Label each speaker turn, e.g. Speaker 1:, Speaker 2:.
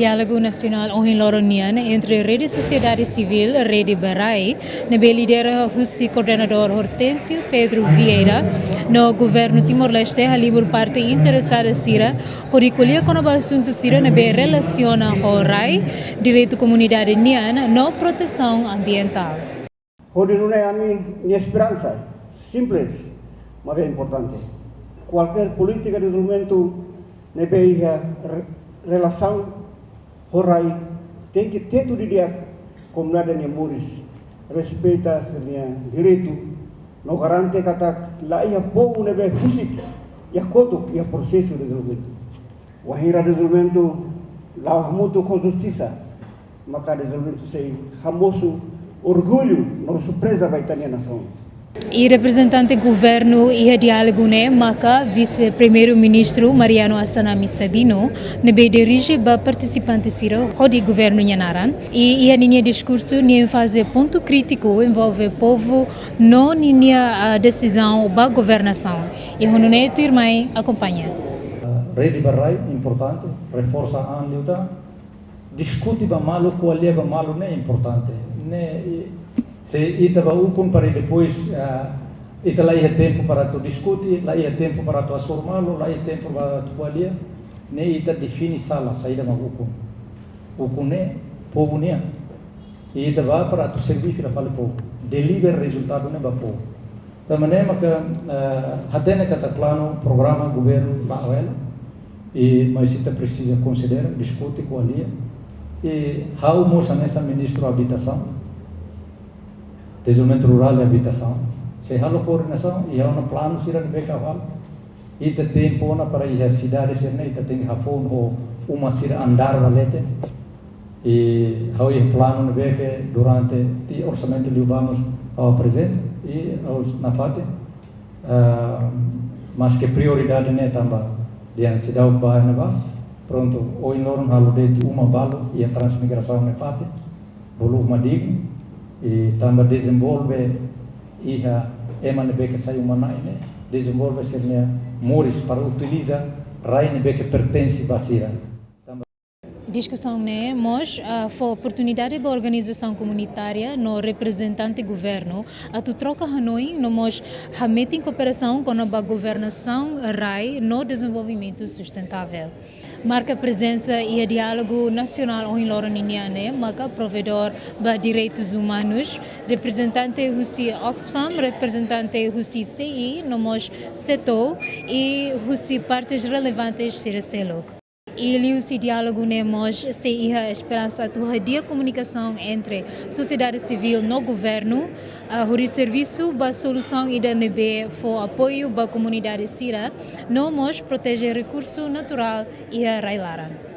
Speaker 1: Diálogo Nacional Ohiloronian entre Rede Sociedade Civil, Rede Barai, nebe lidera Husi Coordenador Hortêncio Pedro Vieira, no governo Timor-Leste, a livre parte interessada Sira, recolher com o assunto Sira nebe relaciona com o RAI, direito comunidade nian, no proteção ambiental.
Speaker 2: Hoje não é a minha esperança, simples, mas é importante. Qualquer política de desenvolvimento nebe relação Horai tem que ter tudo dia como nada nem muris respeita seu direito não garante kata lá ia povo nebe fusik ia koto ia processo de desenvolvimento o ahira desenvolvimento lá muito com justiça maka desenvolvimento sei hamoso orgulho não surpresa vai ter na nação.
Speaker 1: E representante do governo e diálogo né, maca vice-primeiro-ministro Mariano Assanami Sabino, nebe dirige ba participante sira do governo Nhanaran e a linha discurso nem faz ponto crítico envolve povo não linha decisão ba governação e o né turmai acompanha.
Speaker 3: Rede Barai importante reforça a luta discute ba malu qualia ba malu né importante né se itaba upun para depois ita lá ia tempo para tu discutir, lá ia tempo para tu assormá-lo, lá ia tempo para tu qualia, ne ita define sala saída ma upun. Upun ne povo ne. E ita vai para tu servir para fale povo. Deliver resultado ne ba povo. Também maka hatene kata plano programa governo ba ela e mas ita precisa considerar, discute qualia e how moça nessa ministro habitação desenvolvimento rural e habitação. Se há coordenação e há plano sira de becaval, e tem tempo na para ir a cidade serna, e tem rafon ou uma sira andar valete, e há o plano de beca durante o orçamento que levamos ao presente e aos na fate, mas que prioridade né também de a cidade bairro na ba, pronto, o enorme halo de uma balo e a transmigração na fate, volume digno e também desenvolve e a emane beca sai humana né desenvolve sernia moris para utilizar raine beca pertence basira.
Speaker 1: Discussão né, mas foi oportunidade para a organização comunitária no representante do governo a tu troca Hanoi no mas a meta em cooperação com a governação RAI no desenvolvimento sustentável. Marca presença e a diálogo nacional Ohiloronian, marca provedor de direitos humanos, representante Husi Oxfam, representante Husi CI, no mas setor e Husi partes relevantes Siraselok. E esse diálogo nemos se a esperança de comunicação entre sociedade civil no governo, o serviço para solução e da nebe for apoio para a comunidade sira, nós proteger recurso natural e a railaran.